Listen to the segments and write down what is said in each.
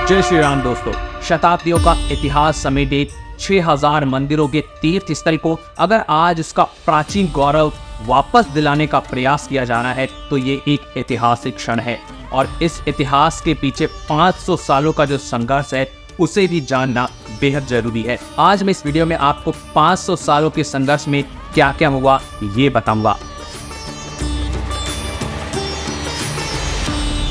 जय श्री राम दोस्तों। शताब्दियों का इतिहास समेटे 6000 मंदिरों के तीर्थ स्थल को अगर आज उसका प्राचीन गौरव वापस दिलाने का प्रयास किया जाना है तो ये एक ऐतिहासिक क्षण है और इस इतिहास के पीछे 500 सालों का जो संघर्ष है उसे भी जानना बेहद जरूरी है। आज मैं इस वीडियो में आपको 500 सालों के संघर्ष में क्या क्या हुआ ये बताऊंगा।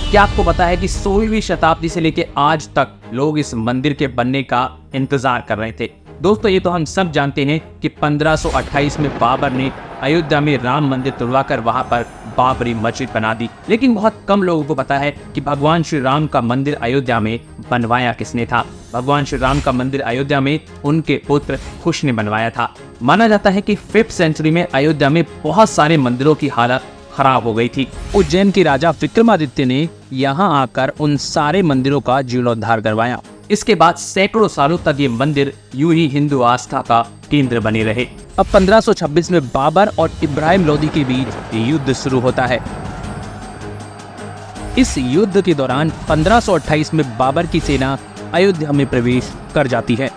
क्या आपको पता है कि 16वीं शताब्दी से लेकर आज तक लोग इस मंदिर के बनने का इंतजार कर रहे थे। दोस्तों ये तो हम सब जानते हैं कि 1528 में बाबर ने अयोध्या में राम मंदिर तुड़वाकर वहां पर बाबरी मस्जिद बना दी, लेकिन बहुत कम लोगों को पता है कि भगवान श्री राम का मंदिर अयोध्या में बनवाया किसने था। भगवान श्री राम का मंदिर अयोध्या में उनके पुत्र कुश ने बनवाया था। माना जाता है कि 5th सेंचुरी में अयोध्या में बहुत सारे मंदिरों की हालत खराब हो गई थी। उज्जैन के राजा विक्रमादित्य ने यहाँ आकर उन सारे मंदिरों का जीर्णोद्धार करवाया। इसके बाद सैकड़ों सालों तक ये मंदिर यूं ही हिंदू आस्था का केंद्र बने रहे। अब 1526 में बाबर और इब्राहिम लोदी के बीच युद्ध शुरू होता है। इस युद्ध के दौरान 1528 में बाबर की सेना अयोध्या में प्रवेश कर जाती है।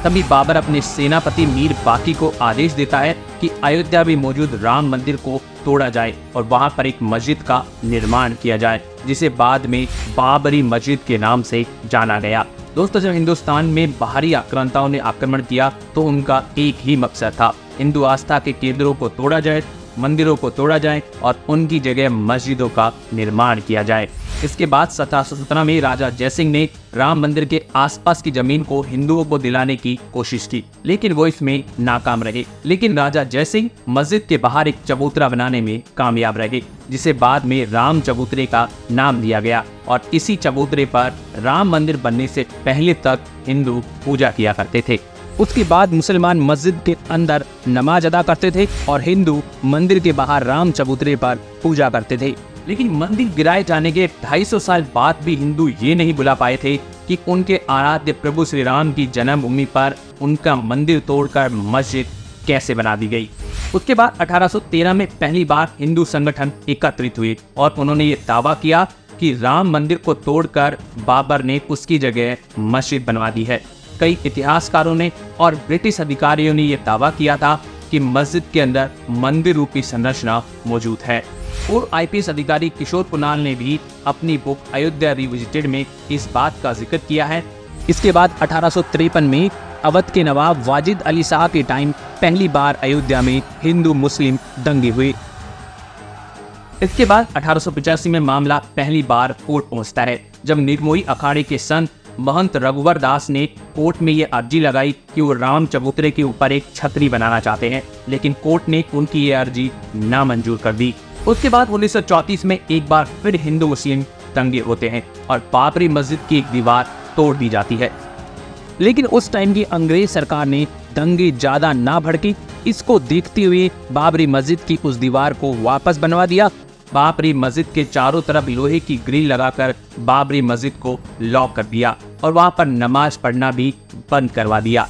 तभी बाबर अपने सेनापति मीर बाकी को आदेश देता है कि अयोध्या में मौजूद राम मंदिर को तोड़ा जाए और वहां पर एक मस्जिद का निर्माण किया जाए, जिसे बाद में बाबरी मस्जिद के नाम से जाना गया। दोस्तों जब हिंदुस्तान में बाहरी आक्रांताओं ने आक्रमण किया तो उनका एक ही मकसद था, हिंदू आस्था के केंद्रों को तोड़ा जाए, मंदिरों को तोड़ा जाए और उनकी जगह मस्जिदों का निर्माण किया जाए। इसके बाद 1717 में राजा जयसिंह ने राम मंदिर के आसपास की जमीन को हिंदुओं को दिलाने की कोशिश की, लेकिन वो इसमें नाकाम रहे। लेकिन राजा जयसिंह मस्जिद के बाहर एक चबूतरा बनाने में कामयाब रहे, जिसे बाद में राम चबूतरे का नाम दिया गया और इसी चबूतरे पर राम मंदिर बनने से पहले तक हिंदू पूजा किया करते थे। उसके बाद मुसलमान मस्जिद के अंदर नमाज अदा करते थे और हिंदू मंदिर के बाहर राम चबूतरे पर पूजा करते थे। लेकिन मंदिर गिराए जाने के 250 साल बाद भी हिंदू ये नहीं भुला पाए थे कि उनके आराध्य प्रभु श्री राम की जन्मभूमि पर उनका मंदिर तोड़कर मस्जिद कैसे बना दी गई। उसके बाद 1813 में पहली बार हिंदू संगठन एकत्रित हुए और उन्होंने ये दावा किया कि राम मंदिर को तोड़कर बाबर ने उसकी जगह मस्जिद बनवा दी है। कई इतिहासकारों ने और ब्रिटिश अधिकारियों ने यह दावा किया था कि मस्जिद के अंदर मंदिर रूपी संरचना मौजूद है। और IPS अधिकारी किशोर कुणाल ने भी अपनी बुक अयोध्या रिविजिटेड में इस बात का जिक्र किया है। इसके बाद 1853 में अवध के नवाब वाजिद अली शाह के टाइम पहली बार अयोध्या में हिंदू मुस्लिम दंगे हुए। इसके बाद 1885 में मामला पहली बार कोर्ट पहुंचता है, जब निर्मोही अखाड़े के संत महंत रघुवर दास ने कोर्ट में ये अर्जी लगाई कि वो राम चबूतरे के ऊपर एक छतरी बनाना चाहते हैं, लेकिन कोर्ट ने उनकी ये अर्जी नामंजूर कर दी। उसके बाद 1934 में एक बार फिर हिंदू मुस्लिम दंगे होते हैं और बाबरी मस्जिद की एक दीवार तोड़ दी जाती है। लेकिन उस टाइम की अंग्रेज सरकार ने दंगे ज्यादा ना भड़की, इसको देखते हुए बाबरी मस्जिद की उस दीवार को वापस बनवा दिया। बाबरी मस्जिद के चारों तरफ लोहे की ग्रिल लगाकर बाबरी मस्जिद को लॉक कर दिया और वहां पर नमाज पढ़ना भी बंद करवा दिया।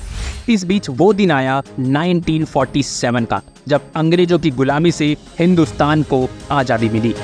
इस बीच वो दिन आया 1947 का, जब अंग्रेजों की गुलामी से हिंदुस्तान को आज़ादी मिली।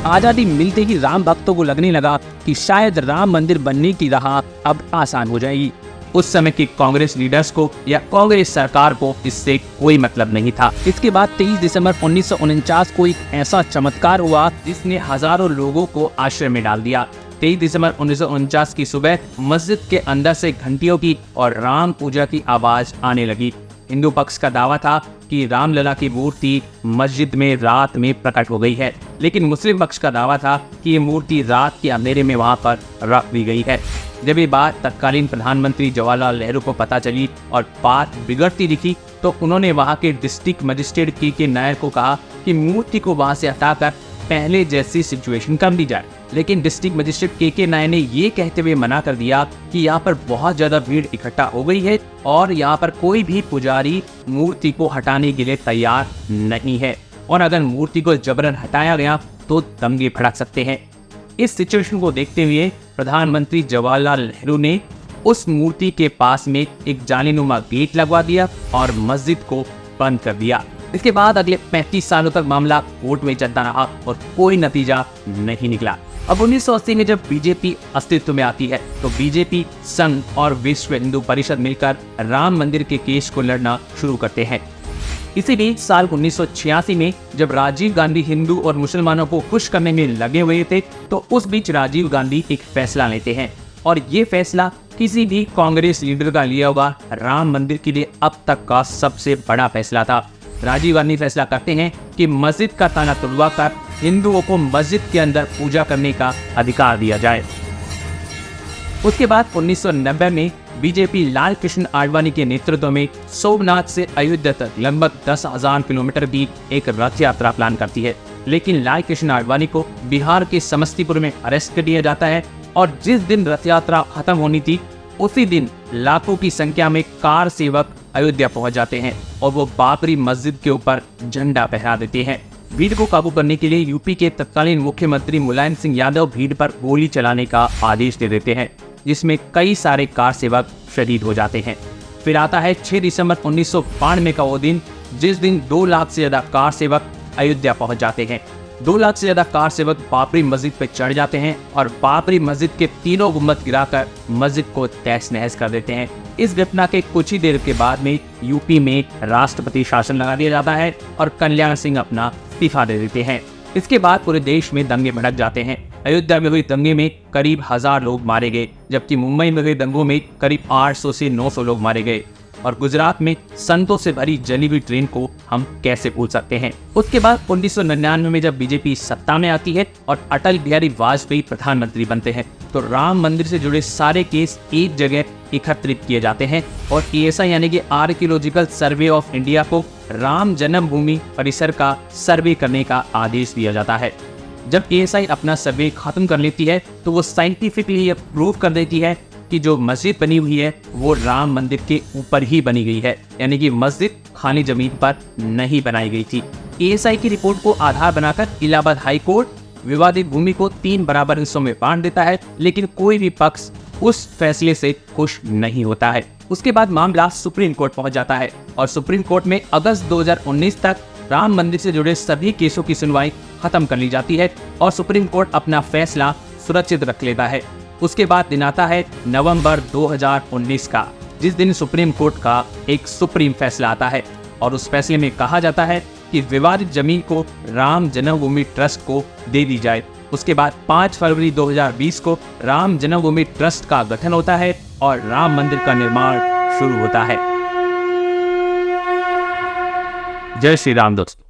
आज़ादी मिलते ही राम भक्तों को लगने लगा कि शायद राम मंदिर बनने की राह अब आसान हो जाएगी। उस समय के कांग्रेस लीडर्स को या कांग्रेस सरकार को इससे कोई मतलब नहीं था। इसके बाद 23 दिसंबर 1949 को एक ऐसा चमत्कार हुआ जिसने हजारों लोगों को आश्चर्य में डाल दिया। 23 दिसंबर 1949 की सुबह मस्जिद के अंदर से घंटियों की और राम पूजा की आवाज आने लगी। हिंदू पक्ष का दावा था कि रामलला की मूर्ति मस्जिद में रात में प्रकट हो गई है, लेकिन मुस्लिम पक्ष का दावा था कि ये मूर्ति रात के अंधेरे में वहां पर रख दी गई है। जब ये बात तत्कालीन प्रधानमंत्री जवाहरलाल नेहरू को पता चली और बात बिगड़ती दिखी तो उन्होंने वहां के डिस्ट्रिक्ट मजिस्ट्रेट के नायर को कहा कि मूर्ति को वहां से हटाकर पहले जैसी सिचुएशन कर दी जाए। लेकिन डिस्ट्रिक्ट मजिस्ट्रेट के नायर ने ये कहते हुए मना कर दिया कि यहाँ पर बहुत ज्यादा भीड़ इकट्ठा हो गई है और यहाँ पर कोई भी पुजारी मूर्ति को हटाने के लिए तैयार नहीं है और अगर मूर्ति को जबरन हटाया गया तो दंगे भड़क सकते हैं। इस सिचुएशन को देखते हुए प्रधानमंत्री जवाहरलाल नेहरू ने उस मूर्ति के पास में एक जालीनुमा गेट लगवा दिया और मस्जिद को बंद कर दिया। इसके बाद अगले 35 सालों तक मामला कोर्ट में चलता रहा और कोई नतीजा नहीं निकला। अब 1980 में जब बीजेपी अस्तित्व में आती है तो बीजेपी, संघ और विश्व हिंदू परिषद मिलकर राम मंदिर के केस को लड़ना शुरू करते हैं। इसी बीच साल 1986 में जब राजीव गांधी हिंदू और मुसलमानों को खुश करने में लगे हुए थे तो उस बीच राजीव गांधी एक फैसला लेते हैं और ये फैसला किसी भी कांग्रेस लीडर का लिया हुआ राम मंदिर के लिए अब तक का सबसे बड़ा फैसला था। राजीव गांधी फैसला करते हैं कि मस्जिद का ताला तुड़वाकर हिंदुओं को मस्जिद के अंदर पूजा करने का अधिकार दिया जाए। उसके बाद 1990 में बीजेपी लाल कृष्ण आडवाणी के नेतृत्व में सोमनाथ से अयोध्या तक लगभग 10,000 किलोमीटर की एक रथ यात्रा प्लान करती है, लेकिन लाल कृष्ण आडवाणी को बिहार के समस्तीपुर में अरेस्ट कर दिया जाता है और जिस दिन रथ यात्रा खत्म होनी थी उसी दिन लाखों की संख्या में कार सेवक अयोध्या पहुंच जाते हैं और वो बाबरी मस्जिद के ऊपर झंडा फहरा देते हैं। भीड़ को काबू करने के लिए यूपी के तत्कालीन मुख्यमंत्री मुलायम सिंह यादव भीड़ पर गोली चलाने का आदेश दे देते हैं, जिसमें कई सारे कार सेवक शहीद हो जाते हैं। फिर आता है 6 दिसंबर 1992 का वो दिन जिस दिन 2 लाख से ज्यादा कार सेवक अयोध्या पहुंच जाते हैं। 2 लाख से ज्यादा कार सेवक बाबरी मस्जिद पर चढ़ जाते हैं और बाबरी मस्जिद के तीनों गुम्बद गिराकर मस्जिद को तहस नहस कर देते हैं। इस घटना के कुछ ही देर के बाद में यूपी में राष्ट्रपति शासन लगा दिया जाता है और कल्याण सिंह अपना इस्तीफा दे देते हैं। इसके बाद पूरे देश में दंगे भड़क जाते हैं। अयोध्या में हुए दंगे में करीब 1000 लोग मारे गए, जबकि मुंबई में हुए दंगों में करीब 800 से 900 लोग मारे गए और गुजरात में संतों से भरी जली हुई ट्रेन को हम कैसे भूल सकते हैं। उसके बाद 1999 में जब बीजेपी सत्ता में आती है और अटल बिहारी वाजपेयी प्रधानमंत्री बनते हैं तो राम मंदिर से जुड़े सारे केस एक जगह एकत्रित किए जाते हैं और ASI यानी कि आर्कियोलॉजिकल सर्वे ऑफ इंडिया को राम जन्मभूमि परिसर का सर्वे करने का आदेश दिया जाता है। जब ASI अपना सर्वे खत्म कर लेती है तो वो साइंटिफिकली ये प्रूव कर देती है कि जो मस्जिद बनी हुई है वो राम मंदिर के ऊपर ही बनी गई है, यानी कि मस्जिद खाली जमीन पर नहीं बनाई गई थी। ASI की रिपोर्ट को आधार बनाकर इलाहाबाद हाई कोर्ट विवादित भूमि को 3 बराबर हिस्सों में बांट देता है, लेकिन कोई भी पक्ष उस फैसले से खुश नहीं होता है। उसके बाद मामला सुप्रीम कोर्ट पहुंच जाता है और सुप्रीम कोर्ट में अगस्त 2019 तक राम मंदिर से जुड़े सभी केसों की सुनवाई खत्म कर ली जाती है और सुप्रीम कोर्ट अपना फैसला सुरक्षित रख लेता है। उसके बाद दिन आता है नवंबर 2019 का, जिस दिन सुप्रीम कोर्ट का एक सुप्रीम फैसला आता है और उस फैसले में कहा जाता है कि विवादित जमीन को राम जन्मभूमि ट्रस्ट को दे दी जाए। उसके बाद 5 फरवरी 2020 को राम जन्मभूमि ट्रस्ट का गठन होता है और राम मंदिर का निर्माण शुरू होता है। जय श्री राम दोस्तों।